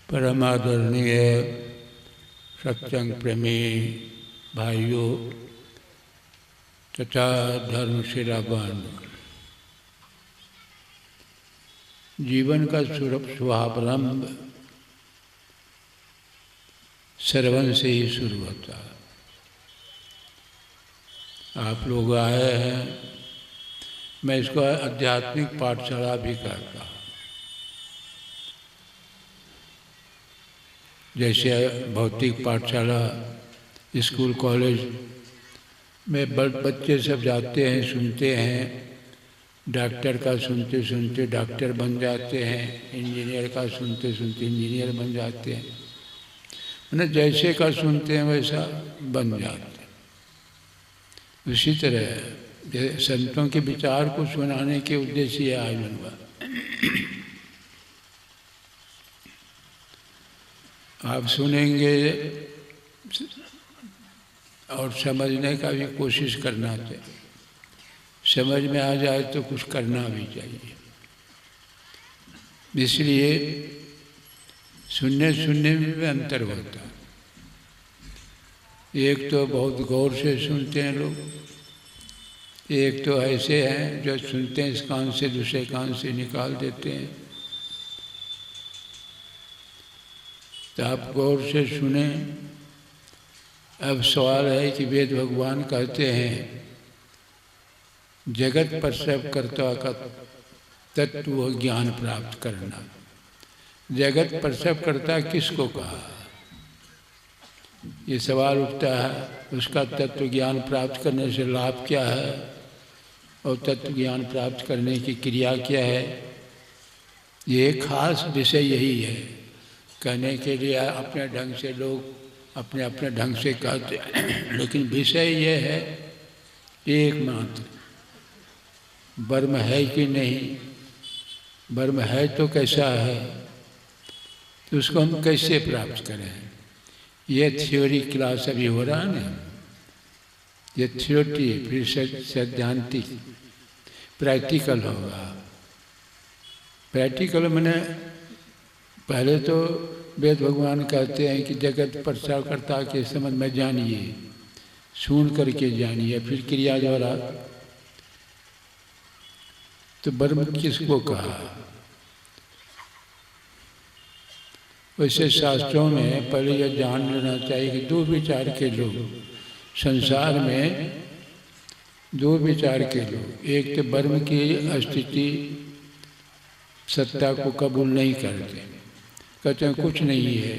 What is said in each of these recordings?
परमादरणीय सत्संग प्रेमी भाइयों तथा धर्मशिलागण, जीवन का शुभारंभ श्रवण से ही शुरू होता है। आप लोग आए हैं, मैं इसको आध्यात्मिक पाठशाला भी कहता हूँ। जैसे भौतिक पाठशाला, स्कूल, कॉलेज में बच्चे सब जाते हैं, सुनते हैं, डॉक्टर का सुनते सुनते डॉक्टर बन जाते हैं, इंजीनियर का सुनते सुनते इंजीनियर बन जाते हैं, मतलब जैसे का सुनते हैं वैसा बन जाते हैं। उसी तरह संतों के विचार को सुनाने के उद्देश्य ये आयोजन हुआ। आप सुनेंगे और समझने का भी कोशिश करना चाहिए। समझ में आ जाए तो कुछ करना भी चाहिए। इसलिए सुनने में भी अंतर होता है। एक तो बहुत गौर से सुनते हैं लोग, एक तो ऐसे हैं जो सुनते हैं इस कान से दूसरे कान से निकाल देते हैं। तो आप गौर से सुने। अब सवाल है कि वेद भगवान कहते हैं जगत प्रसव कर्ता का तत्व ज्ञान प्राप्त करना। जगत प्रसव कर्ता किसको कहा, ये सवाल उठता है। उसका तत्व ज्ञान प्राप्त करने से लाभ क्या है और तत्व ज्ञान प्राप्त करने की क्रिया क्या है। ये खास विषय यही है। कहने के लिए अपने ढंग से लोग अपने अपने ढंग से कहते हैं, लेकिन विषय ये है एकमात्र, ब्रह्म है कि नहीं, ब्रह्म है तो कैसा है, तो उसको हम कैसे प्राप्त करें। ये थ्योरी क्लास अभी हो रहा है ना, ये थ्योरी, फिर सैद्धांतिक, प्रैक्टिकल होगा। प्रैक्टिकल मैंने पहले तो वेद भगवान कहते हैं कि जगत प्रसारकर्ता के समझ में जानिए, सुन करके जानिए, फिर क्रिया द्वारा। तो ब्रह्म किसको कहा। वैसे शास्त्रों में पहले यह जान लेना चाहिए कि दो विचार के लोग संसार में, दो विचार के लोग, एक तो ब्रह्म की अस्तित्व सत्ता को कबूल नहीं करते, कहते हैं कुछ नहीं है,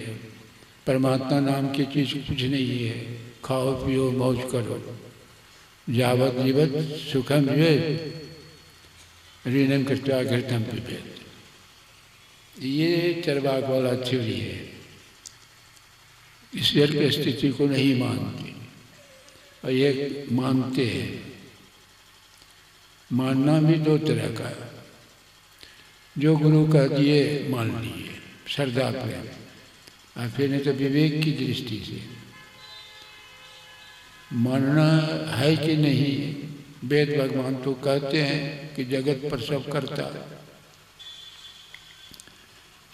परमात्मा नाम की चीज़ कुछ नहीं है, खाओ पियो मौज करो, यावत जीवत सुखम जीवेत ऋणम कृत्वा घृतम पिबेत। ये चरवाक वाला थ्योरी है। ईश्वर की स्थिति को नहीं मानते और ये मानते हैं। मानना भी दो तरह का है। जो गुरु कह दिए मान लिए, श्रद्धा प्रेम, और फिर नहीं तो विवेक की दृष्टि से मानना है कि नहीं। वेद भगवान तो कहते हैं कि जगत प्रसव करता,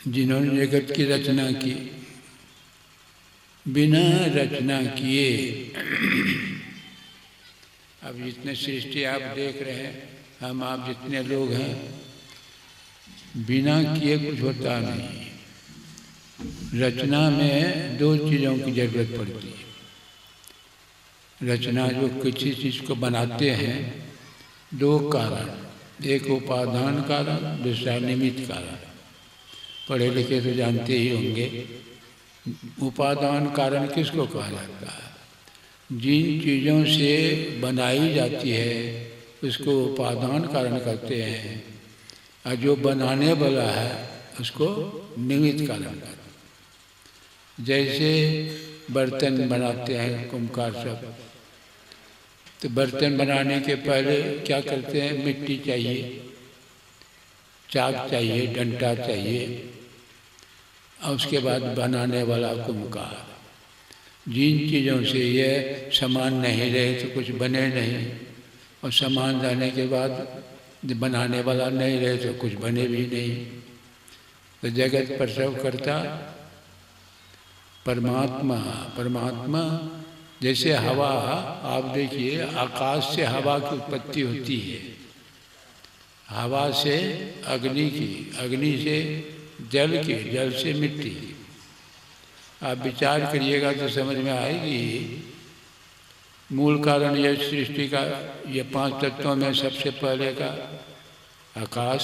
जिन्होंने जगत की रचना की, बिना रचना किए। अब जितने सृष्टि आप देख रहे हैं, हम आप जितने लोग हैं, बिना किए कुछ होता नहीं। रचना में दो चीज़ों की जरूरत पड़ती है। रचना जो किसी चीज़ को बनाते हैं, दो कारण, एक उपादान कारण, दूसरा निमित्त कारण। पढ़े लिखे तो जानते ही होंगे उपादान कारण किसको कहा जाता है। जिन चीज़ों से बनाई जाती है उसको उपादान कारण कहते हैं, और जो बनाने वाला है उसको निमित्त कारण कहते हैं। जैसे बर्तन बनाते हैं कुम्हार सब, तो बर्तन बनाने के पहले क्या करते हैं, मिट्टी चाहिए, चाक चाहिए, डंडा चाहिए, और उसके बाद बनाने वाला कुम्हार। जिन चीज़ों से ये समान नहीं रहे तो कुछ बने नहीं, और समान जाने के बाद बनाने वाला नहीं रहे तो कुछ बने भी नहीं। तो जगत प्रसव करता परमात्मा। परमात्मा जैसे हवा, आप देखिए आकाश से हवा की उत्पत्ति होती है, हवा से अग्नि की, अग्नि से जल की, जल से मिट्टी की। आप विचार करिएगा तो समझ में आएगी। मूल कारण यह सृष्टि का, ये 5 तत्वों में सबसे पहले का आकाश,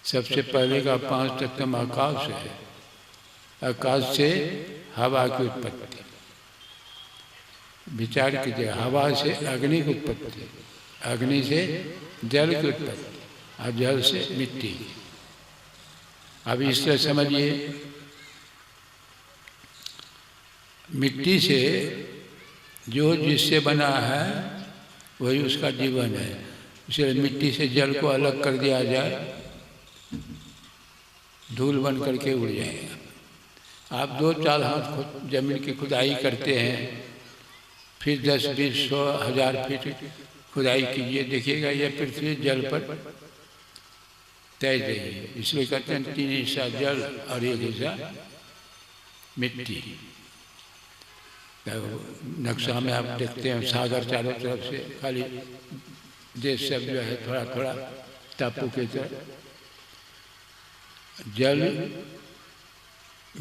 सबसे पहले का 5 तत्व में आकाश है। आकाश से हवा की उत्पत्ति, विचार कीजिए, हवा से अग्नि की उत्पत्ति, अग्नि से जल की उत्पत्ति और जल से मिट्टी। अब इससे समझिए, मिट्टी से जो जिससे बना है वही उसका जीवन है। इसलिए मिट्टी से जल को अलग कर दिया जाए, धूल बन करके उड़ जाएगा। आप 2-4 हाथ जमीन की खुदाई करते हैं, फिर 10, 20, 100, 1000 फीट खुदाई कीजिए, देखिएगा यह पृथ्वी जल पर तैर रही है। इसलिए कहते हैं 3 हिस्सा जल और 1 हिस्सा मिट्टी। नक्शा में आप देखते हैं सागर चारों तरफ से, खाली देश सब जो है थोड़ा थोड़ा टापू के तरह। जल,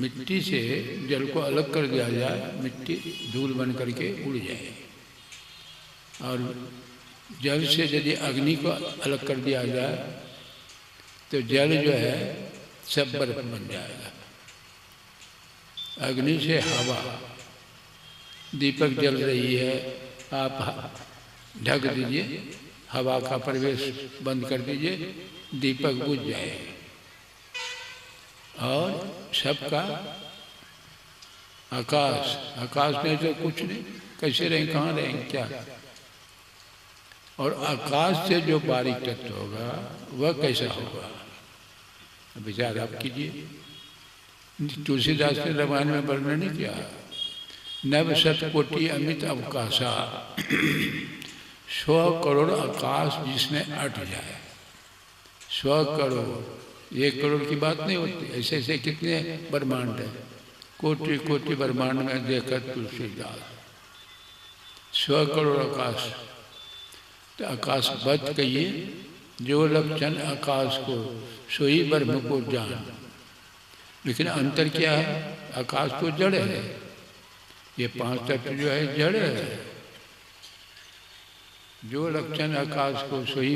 मिट्टी से जल को अलग कर दिया जाए, मिट्टी धूल बन करके उड़ जाए। और जल से यदि अग्नि को अलग कर दिया जाए तो जल जो है सब बर्फ बन जाएगा। अग्नि से हवा, दीपक जल रही है, आप ढक दीजिए, हवा का प्रवेश बंद कर दीजिए, दीपक बुझ जाएगा। और सबका आकाश, आकाश में तो कुछ नहीं, कैसे रहेंगे, कहाँ रहेंगे, क्या। और आकाश से जो बारीक तत्व होगा वह कैसा होगा, विचार आप कीजिए। तुलसीदास ने रामायण में वर्णन नहीं किया, नव 100 अमित अवकाशा, 100 करोड़ आकाश जिसमें अट जाए। 100 करोड़, 1 करोड़ की बात नहीं होती, ऐसे ऐसे कितने ब्रह्मांड है, कोटि कोटि ब्रह्मांड में देखा तुलसीदास। 100 करोड़ आकाश, तो आकाश बद कहिए, जो लक्षण आकाश को सोई ब्रह्म को जान। लेकिन अंतर क्या है, आकाश तो जड़ है, ये 5 तत्व जो है जड़ है। जो लक्षण आकाश को सोई